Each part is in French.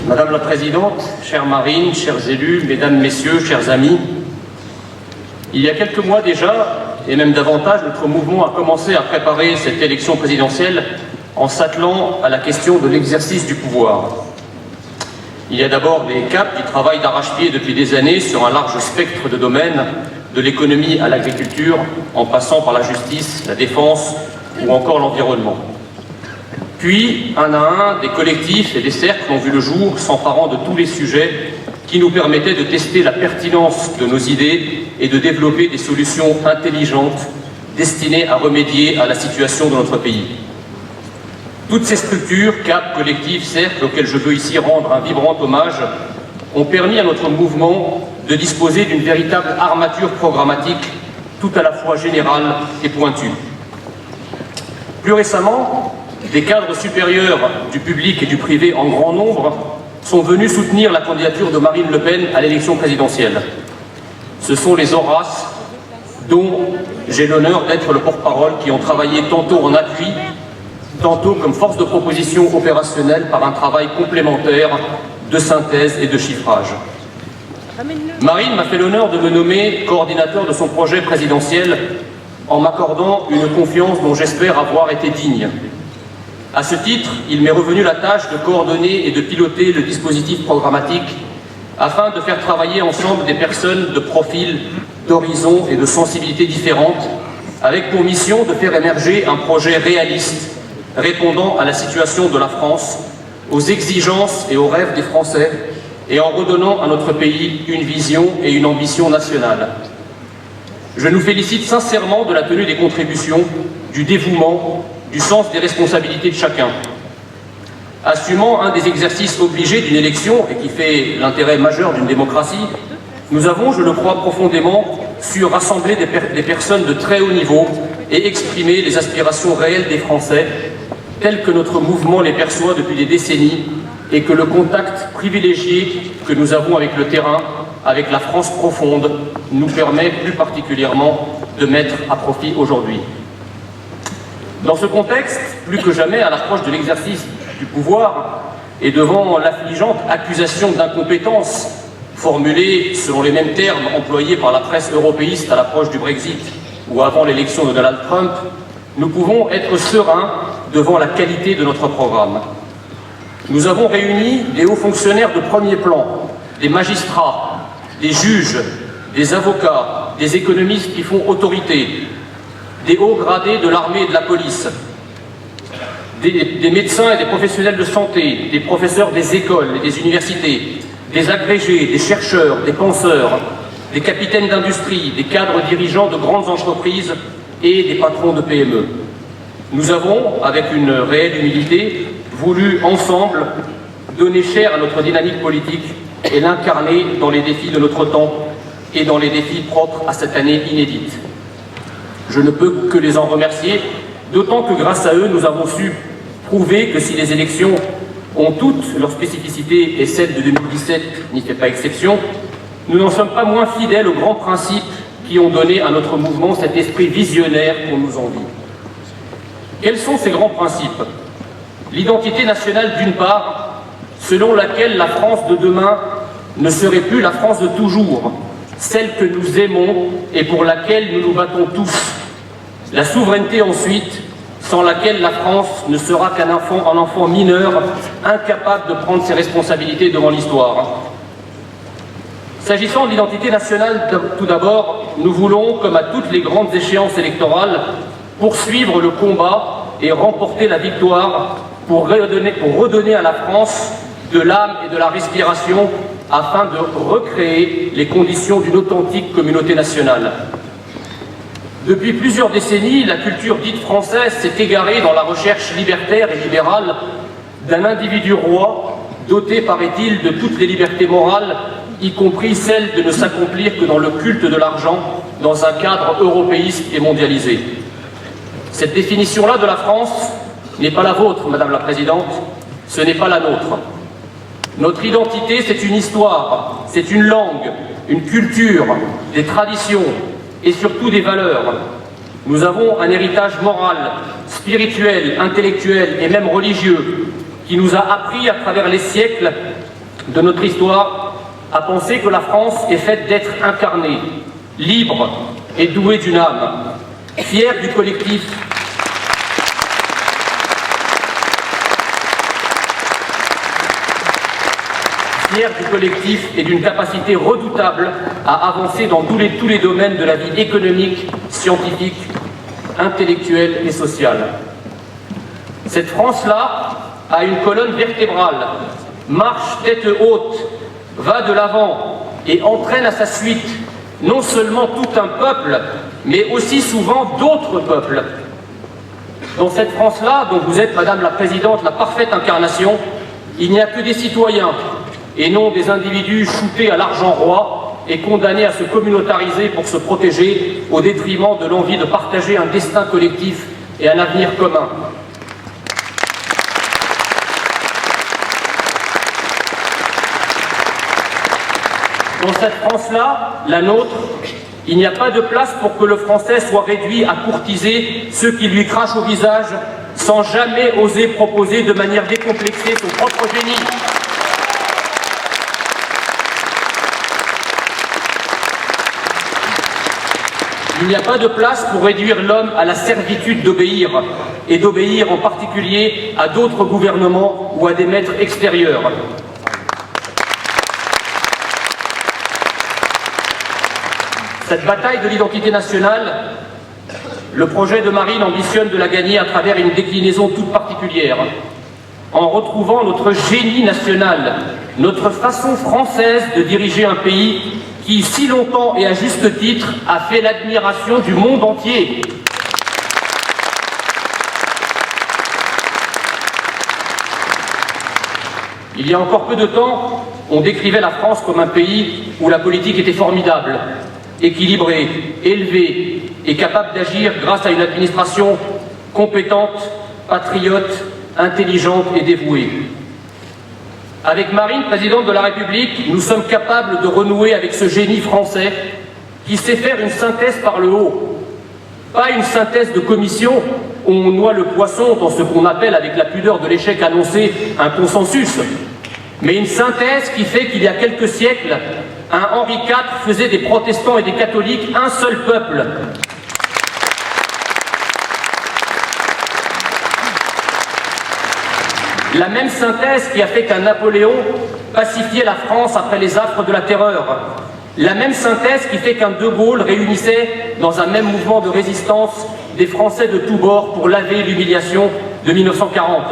Madame la Présidente, chère Marine, chers élus, Mesdames, Messieurs, chers amis, il y a quelques mois déjà, et même davantage, notre mouvement a commencé à préparer cette élection présidentielle en s'attelant à la question de l'exercice du pouvoir. Il y a d'abord des CAP qui travaillent d'arrache-pied depuis des années sur un large spectre de domaines, de l'économie à l'agriculture, en passant par la justice, la défense ou encore l'environnement. Puis, un à un, des collectifs et des cercles ont vu le jour, s'emparant de tous les sujets qui nous permettaient de tester la pertinence de nos idées et de développer des solutions intelligentes destinées à remédier à la situation de notre pays. Toutes ces structures, CAP, collectifs, cercles, auxquels je veux ici rendre un vibrant hommage, ont permis à notre mouvement de disposer d'une véritable armature programmatique, tout à la fois générale et pointue. Plus récemment, des cadres supérieurs du public et du privé en grand nombre sont venus soutenir la candidature de Marine Le Pen à l'élection présidentielle. Ce sont les Horaces, dont j'ai l'honneur d'être le porte-parole, qui ont travaillé tantôt en appui, tantôt comme force de proposition opérationnelle par un travail complémentaire de synthèse et de chiffrage. Marine m'a fait l'honneur de me nommer coordinateur de son projet présidentiel en m'accordant une confiance dont j'espère avoir été digne. À ce titre, il m'est revenu la tâche de coordonner et de piloter le dispositif programmatique afin de faire travailler ensemble des personnes de profils, d'horizons et de sensibilités différentes, avec pour mission de faire émerger un projet réaliste répondant à la situation de la France, aux exigences et aux rêves des Français, et en redonnant à notre pays une vision et une ambition nationale. Je nous félicite sincèrement de la tenue des contributions, du dévouement, du sens des responsabilités de chacun. Assumant un des exercices obligés d'une élection et qui fait l'intérêt majeur d'une démocratie, nous avons, je le crois profondément, su rassembler des personnes de très haut niveau et exprimer les aspirations réelles des Français, telles que notre mouvement les perçoit depuis des décennies et que le contact privilégié que nous avons avec le terrain, avec la France profonde, nous permet plus particulièrement de mettre à profit aujourd'hui. Dans ce contexte, plus que jamais, à l'approche de l'exercice du pouvoir et devant l'affligeante accusation d'incompétence formulée selon les mêmes termes employés par la presse européiste à l'approche du Brexit ou avant l'élection de Donald Trump, nous pouvons être sereins devant la qualité de notre programme. Nous avons réuni des hauts fonctionnaires de premier plan, des magistrats, des juges, des avocats, des économistes qui font autorité, des hauts gradés de l'armée et de la police, des médecins et des professionnels de santé, des professeurs des écoles et des universités, des agrégés, des chercheurs, des penseurs, des capitaines d'industrie, des cadres dirigeants de grandes entreprises et des patrons de PME. Nous avons, avec une réelle humilité, voulu ensemble donner chair à notre dynamique politique et l'incarner dans les défis de notre temps et dans les défis propres à cette année inédite. Je ne peux que les en remercier, d'autant que grâce à eux, nous avons su prouver que si les élections ont toutes leurs spécificités et celle de 2017 n'y fait pas exception, nous n'en sommes pas moins fidèles aux grands principes qui ont donné à notre mouvement cet esprit visionnaire qu'on nous envie. Quels sont ces grands principes? L'identité nationale d'une part, selon laquelle la France de demain ne serait plus la France de toujours, celle que nous aimons et pour laquelle nous nous battons tous. La souveraineté ensuite, sans laquelle la France ne sera qu'un enfant mineur, incapable de prendre ses responsabilités devant l'histoire. S'agissant de l'identité nationale, tout d'abord, nous voulons, comme à toutes les grandes échéances électorales, poursuivre le combat et remporter la victoire pour redonner à la France de l'âme et de la respiration afin de recréer les conditions d'une authentique communauté nationale. Depuis plusieurs décennies, la culture dite française s'est égarée dans la recherche libertaire et libérale d'un individu roi, doté, paraît-il, de toutes les libertés morales, y compris celle de ne s'accomplir que dans le culte de l'argent, dans un cadre européiste et mondialisé. Cette définition-là de la France n'est pas la vôtre, Madame la Présidente, ce n'est pas la nôtre. Notre identité, c'est une histoire, c'est une langue, une culture, des traditions et surtout des valeurs. Nous avons un héritage moral, spirituel, intellectuel et même religieux qui nous a appris à travers les siècles de notre histoire à penser que la France est faite d'êtres incarnés, libres et doués d'une âme, fiers du collectif, et d'une capacité redoutable à avancer dans tous les domaines de la vie économique, scientifique, intellectuelle et sociale. Cette France-là a une colonne vertébrale, marche tête haute, va de l'avant et entraîne à sa suite non seulement tout un peuple, mais aussi souvent d'autres peuples. Dans cette France-là, dont vous êtes, Madame la Présidente, la parfaite incarnation, il n'y a que des citoyens, et non des individus shootés à l'argent roi et condamnés à se communautariser pour se protéger au détriment de l'envie de partager un destin collectif et un avenir commun. Dans cette France-là, la nôtre, il n'y a pas de place pour que le français soit réduit à courtiser ceux qui lui crachent au visage sans jamais oser proposer de manière décomplexée son propre génie. Il n'y a pas de place pour réduire l'homme à la servitude d'obéir, et d'obéir en particulier à d'autres gouvernements ou à des maîtres extérieurs. Cette bataille de l'identité nationale, le projet de Marine ambitionne de la gagner à travers une déclinaison toute particulière, en retrouvant notre génie national, notre façon française de diriger un pays qui, si longtemps et à juste titre, a fait l'admiration du monde entier. Il y a encore peu de temps, on décrivait la France comme un pays où la politique était formidable, équilibrée, élevée et capable d'agir grâce à une administration compétente, patriote, intelligente et dévouée. Avec Marine, présidente de la République, nous sommes capables de renouer avec ce génie français qui sait faire une synthèse par le haut. Pas une synthèse de commission où on noie le poisson dans ce qu'on appelle, avec la pudeur de l'échec annoncé, un consensus, mais une synthèse qui fait qu'il y a quelques siècles, un Henri IV faisait des protestants et des catholiques un seul peuple. La même synthèse qui a fait qu'un Napoléon pacifiait la France après les affres de la terreur. La même synthèse qui fait qu'un De Gaulle réunissait dans un même mouvement de résistance des Français de tous bords pour laver l'humiliation de 1940.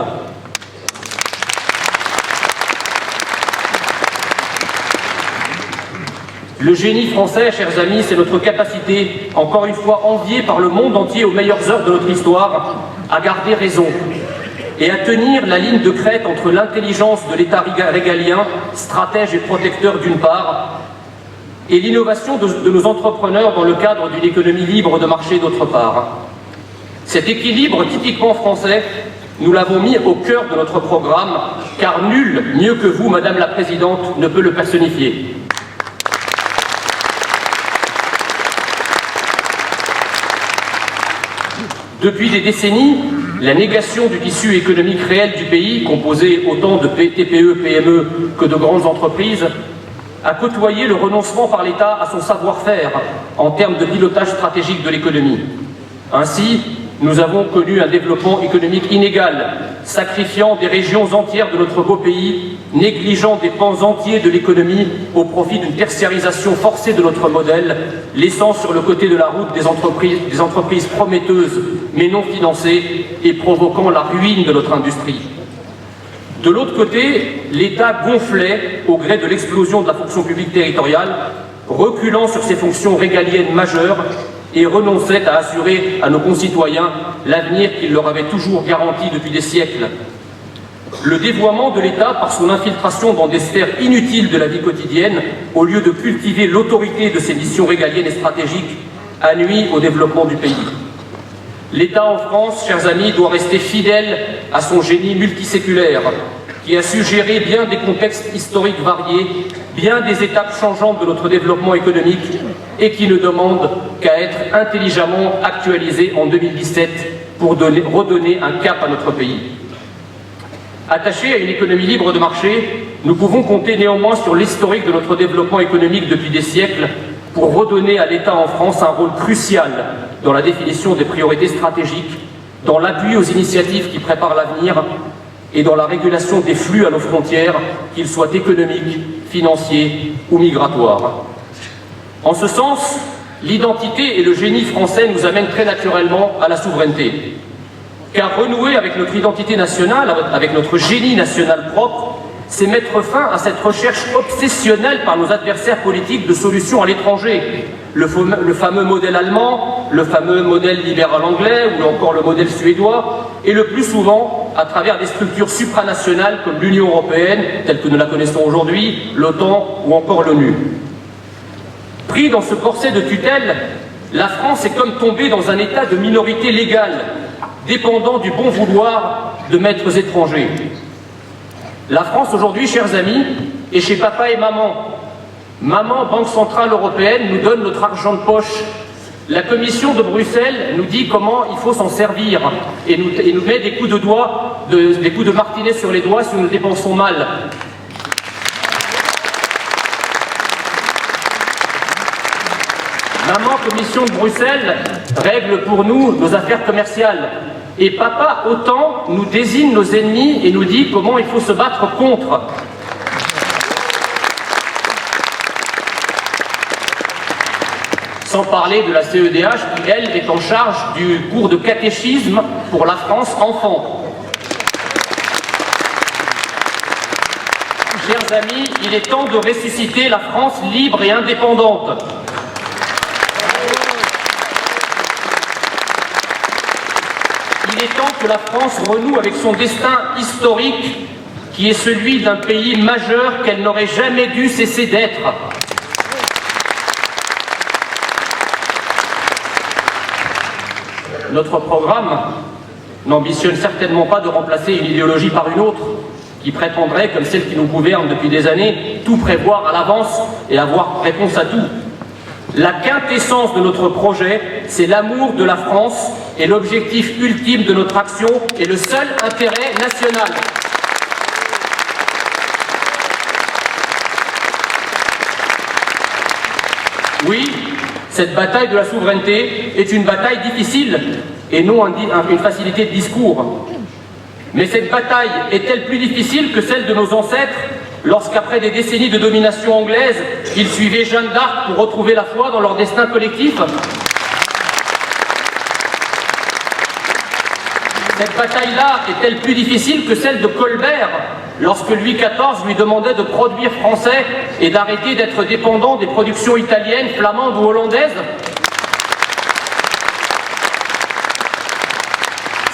Le génie français, chers amis, c'est notre capacité, encore une fois enviée par le monde entier aux meilleures heures de notre histoire, à garder raison et à tenir la ligne de crête entre l'intelligence de l'État régalien, stratège et protecteur d'une part, et l'innovation de nos entrepreneurs dans le cadre d'une économie libre de marché d'autre part. Cet équilibre typiquement français, nous l'avons mis au cœur de notre programme, car nul, mieux que vous, Madame la Présidente, ne peut le personnifier. Depuis des décennies, la négation du tissu économique réel du pays, composé autant de TPE, PME que de grandes entreprises, a côtoyé le renoncement par l'État à son savoir-faire en termes de pilotage stratégique de l'économie. Ainsi, nous avons connu un développement économique inégal, sacrifiant des régions entières de notre beau pays, négligeant des pans entiers de l'économie au profit d'une tertiarisation forcée de notre modèle, laissant sur le côté de la route des entreprises prometteuses mais non financées et provoquant la ruine de notre industrie. De l'autre côté, l'État gonflait au gré de l'explosion de la fonction publique territoriale, reculant sur ses fonctions régaliennes majeures et renonçait à assurer à nos concitoyens l'avenir qu'il leur avait toujours garanti depuis des siècles. Le dévoiement de l'État par son infiltration dans des sphères inutiles de la vie quotidienne, au lieu de cultiver l'autorité de ses missions régaliennes et stratégiques, a nui au développement du pays. L'État en France, chers amis, doit rester fidèle à son génie multiséculaire, qui a su gérer bien des contextes historiques variés, bien des étapes changeantes de notre développement économique, et qui ne demande qu'à être intelligemment actualisé en 2017 pour redonner un cap à notre pays. Attaché à une économie libre de marché, nous pouvons compter néanmoins sur l'historique de notre développement économique depuis des siècles pour redonner à l'État en France un rôle crucial dans la définition des priorités stratégiques, dans l'appui aux initiatives qui préparent l'avenir et dans la régulation des flux à nos frontières, qu'ils soient économiques, financiers ou migratoires. En ce sens, l'identité et le génie français nous amènent très naturellement à la souveraineté. Car renouer avec notre identité nationale, avec notre génie national propre, c'est mettre fin à cette recherche obsessionnelle par nos adversaires politiques de solutions à l'étranger. Le fameux modèle allemand, le fameux modèle libéral anglais ou encore le modèle suédois, et le plus souvent à travers des structures supranationales comme l'Union européenne, telle que nous la connaissons aujourd'hui, l'OTAN ou encore l'ONU. Pris dans ce corset de tutelle, la France est comme tombée dans un état de minorité légale, dépendant du bon vouloir de maîtres étrangers. La France aujourd'hui, chers amis, est chez papa et maman. Maman, Banque Centrale Européenne, nous donne notre argent de poche. La Commission de Bruxelles nous dit comment il faut s'en servir et nous met des coups de martinet sur les doigts si nous dépensons mal. Maman, Commission de Bruxelles, règle pour nous nos affaires commerciales. Et papa, autant, nous désigne nos ennemis et nous dit comment il faut se battre contre. Sans parler de la CEDH qui, elle, est en charge du cours de catéchisme pour la France enfant. Chers amis, il est temps de ressusciter la France libre et indépendante. Il est temps que la France renoue avec son destin historique, qui est celui d'un pays majeur qu'elle n'aurait jamais dû cesser d'être. Notre programme n'ambitionne certainement pas de remplacer une idéologie par une autre, qui prétendrait, comme celle qui nous gouverne depuis des années, tout prévoir à l'avance et avoir réponse à tout. La quintessence de notre projet, c'est l'amour de la France et l'objectif ultime de notre action est le seul intérêt national. Oui, cette bataille de la souveraineté est une bataille difficile et non une facilité de discours. Mais cette bataille est-elle plus difficile que celle de nos ancêtres lorsqu'après des décennies de domination anglaise, ils suivaient Jeanne d'Arc pour retrouver la foi dans leur destin collectif? Cette bataille-là est-elle plus difficile que celle de Colbert, lorsque Louis XIV lui demandait de produire français et d'arrêter d'être dépendant des productions italiennes, flamandes ou hollandaises?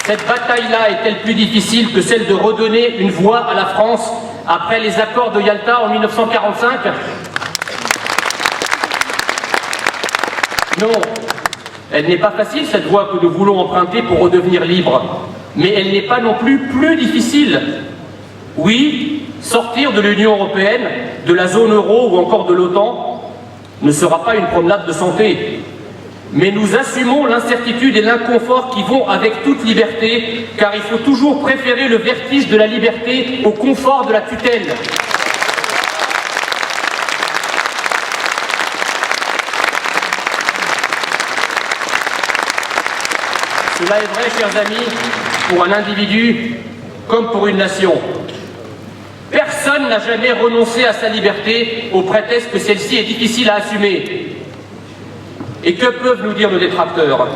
Cette bataille-là est-elle plus difficile que celle de redonner une voix à la France après les accords de Yalta en 1945? Non, elle n'est pas facile cette voie que nous voulons emprunter pour redevenir libres, mais elle n'est pas non plus difficile. Oui, sortir de l'Union européenne, de la zone euro ou encore de l'OTAN ne sera pas une promenade de santé. Mais nous assumons l'incertitude et l'inconfort qui vont avec toute liberté, car il faut toujours préférer le vertige de la liberté au confort de la tutelle. Cela est vrai, chers amis, pour un individu comme pour une nation. Personne n'a jamais renoncé à sa liberté au prétexte que celle-ci est difficile à assumer. Et que peuvent nous dire nos détracteurs?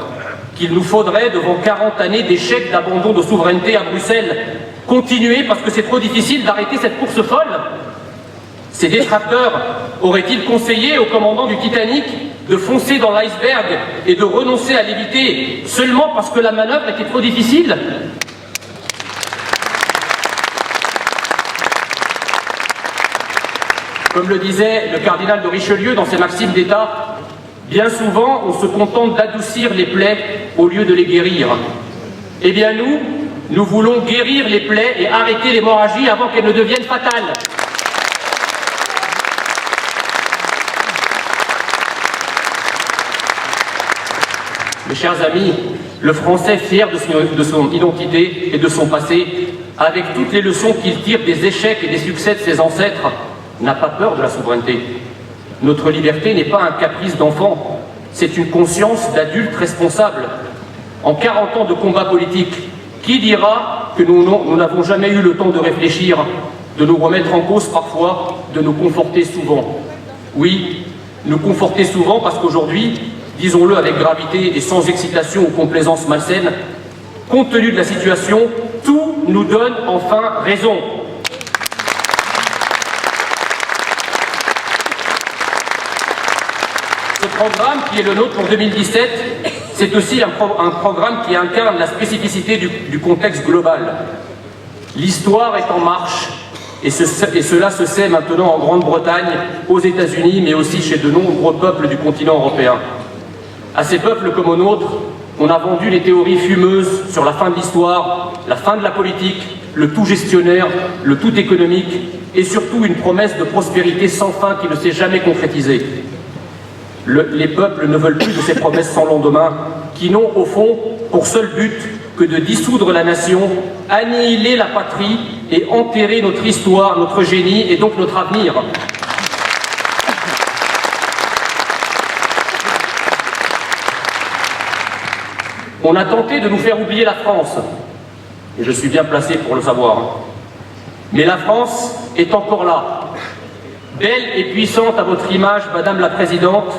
Qu'il nous faudrait, devant 40 années d'échecs d'abandon de souveraineté à Bruxelles, continuer parce que c'est trop difficile d'arrêter cette course folle? Ces détracteurs auraient-ils conseillé au commandant du Titanic de foncer dans l'iceberg et de renoncer à l'éviter seulement parce que la manœuvre était trop difficile? Comme le disait le cardinal de Richelieu dans ses Maximes d'État, bien souvent, on se contente d'adoucir les plaies au lieu de les guérir. Eh bien nous voulons guérir les plaies et arrêter l'hémorragie avant qu'elles ne deviennent fatales. Mes chers amis, le Français fier de son identité et de son passé avec toutes les leçons qu'il tire des échecs et des succès de ses ancêtres, n'a pas peur de la souveraineté. Notre liberté n'est pas un caprice d'enfant, c'est une conscience d'adulte responsable. En 40 ans de combat politique, qui dira que nous n'avons jamais eu le temps de réfléchir, de nous remettre en cause parfois, de nous conforter souvent? Oui, nous conforter souvent parce qu'aujourd'hui, disons-le avec gravité et sans excitation ou complaisance malsaine, compte tenu de la situation, tout nous donne enfin raison. Ce programme qui est le nôtre pour 2017, c'est aussi un programme qui incarne la spécificité du contexte global. L'histoire est en marche, et cela se sait maintenant en Grande-Bretagne, aux États-Unis, mais aussi chez de nombreux peuples du continent européen. À ces peuples comme aux nôtres, on a vendu les théories fumeuses sur la fin de l'histoire, la fin de la politique, le tout gestionnaire, le tout économique, et surtout une promesse de prospérité sans fin qui ne s'est jamais concrétisée. Les peuples ne veulent plus de ces promesses sans lendemain, qui n'ont au fond pour seul but que de dissoudre la nation, annihiler la patrie et enterrer notre histoire, notre génie et donc notre avenir. On a tenté de nous faire oublier la France, et je suis bien placé pour le savoir. Mais la France est encore là, belle et puissante à votre image, Madame la Présidente,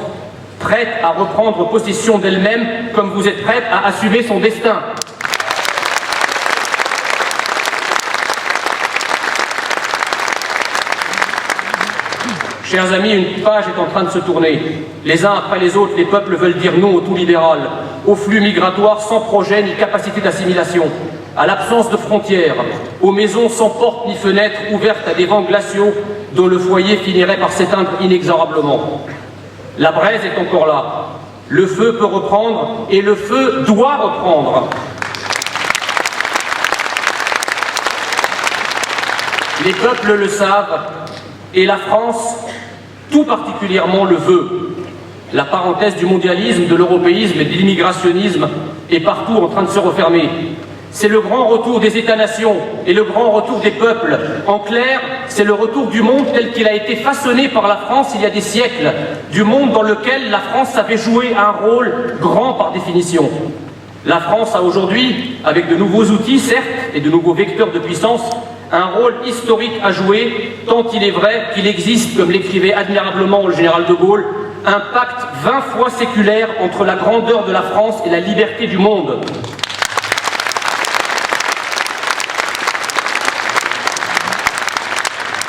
prête à reprendre possession d'elle-même comme vous êtes prête à assumer son destin. Chers amis, une page est en train de se tourner. Les uns après les autres, les peuples veulent dire non au tout libéral, au flux migratoire sans projet ni capacité d'assimilation, à l'absence de frontières, aux maisons sans porte ni fenêtre ouvertes à des vents glaciaux dont le foyer finirait par s'éteindre inexorablement. La braise est encore là. Le feu peut reprendre et le feu doit reprendre. Les peuples le savent et la France, tout particulièrement, le veut. La parenthèse du mondialisme, de l'européisme et de l'immigrationnisme est partout en train de se refermer. C'est le grand retour des États-nations et le grand retour des peuples. En clair, c'est le retour du monde tel qu'il a été façonné par la France il y a des siècles, du monde dans lequel la France savait jouer un rôle grand par définition. La France a aujourd'hui, avec de nouveaux outils certes et de nouveaux vecteurs de puissance, un rôle historique à jouer, tant il est vrai qu'il existe, comme l'écrivait admirablement le général de Gaulle, un pacte 20 fois séculaire entre la grandeur de la France et la liberté du monde.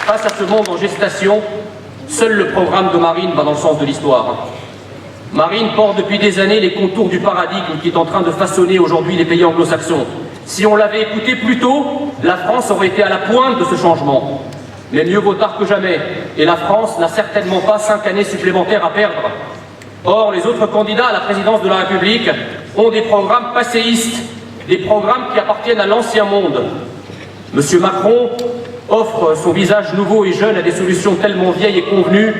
Face à ce monde en gestation, seul le programme de Marine va dans le sens de l'histoire. Marine porte depuis des années les contours du paradigme qui est en train de façonner aujourd'hui les pays anglo-saxons. Si on l'avait écouté plus tôt, la France aurait été à la pointe de ce changement. Mais mieux vaut tard que jamais, et la France n'a certainement pas 5 années supplémentaires à perdre. Or, les autres candidats à la présidence de la République ont des programmes passéistes, des programmes qui appartiennent à l'ancien monde. Monsieur Macron offre son visage nouveau et jeune à des solutions tellement vieilles et convenues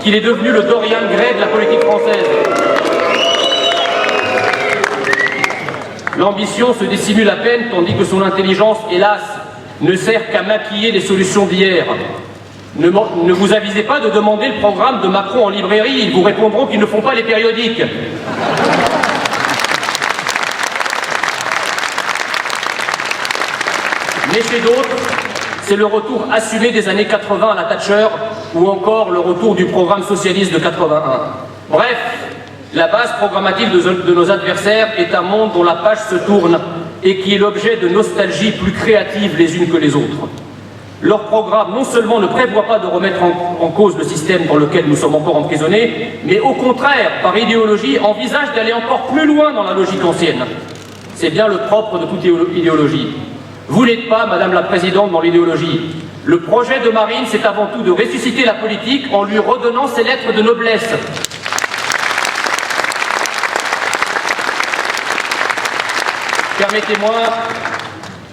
qu'il est devenu le Dorian Gray de la politique française. L'ambition se dissimule à peine, tandis que son intelligence, hélas, ne sert qu'à maquiller les solutions d'hier. Ne vous avisez pas de demander le programme de Macron en librairie, ils vous répondront qu'ils ne font pas les périodiques. Mais chez d'autres, c'est le retour assumé des années 80 à la Thatcher, ou encore le retour du programme socialiste de 81. Bref, la base programmatique de nos adversaires est un monde dont la page se tourne et qui est l'objet de nostalgies plus créatives les unes que les autres. Leur programme non seulement ne prévoit pas de remettre en cause le système dans lequel nous sommes encore emprisonnés, mais au contraire, par idéologie, envisage d'aller encore plus loin dans la logique ancienne. C'est bien le propre de toute idéologie. Vous n'êtes pas, Madame la Présidente, dans l'idéologie. Le projet de Marine, c'est avant tout de ressusciter la politique en lui redonnant ses lettres de noblesse. Permettez-moi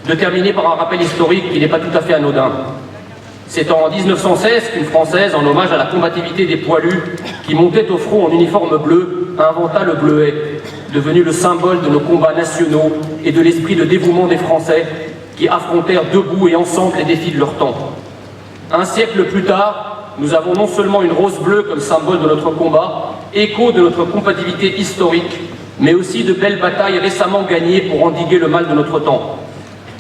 de terminer par un rappel historique qui n'est pas tout à fait anodin. C'est en 1916 qu'une Française, en hommage à la combativité des poilus qui montaient au front en uniforme bleu, inventa le bleuet, devenu le symbole de nos combats nationaux et de l'esprit de dévouement des Français, qui affrontèrent debout et ensemble les défis de leur temps. Un siècle plus tard, nous avons non seulement une rose bleue comme symbole de notre combat, écho de notre compatibilité historique, mais aussi de belles batailles récemment gagnées pour endiguer le mal de notre temps.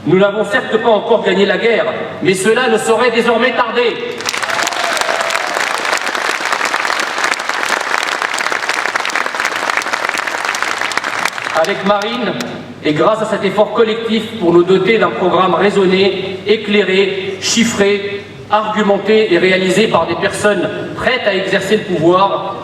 Nous n'avons certes pas encore gagné la guerre, mais cela ne saurait désormais tarder. Avec Marine, et grâce à cet effort collectif pour nous doter d'un programme raisonné, éclairé, chiffré, argumenté et réalisé par des personnes prêtes à exercer le pouvoir,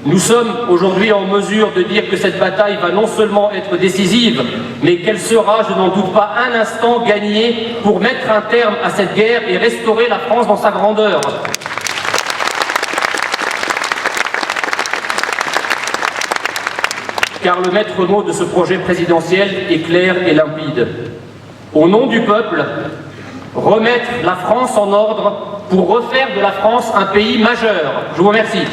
nous sommes aujourd'hui en mesure de dire que cette bataille va non seulement être décisive, mais qu'elle sera, je n'en doute pas un instant, gagnée pour mettre un terme à cette guerre et restaurer la France dans sa grandeur. Car le maître mot de ce projet présidentiel est clair et limpide. Au nom du peuple, remettre la France en ordre pour refaire de la France un pays majeur. Je vous remercie.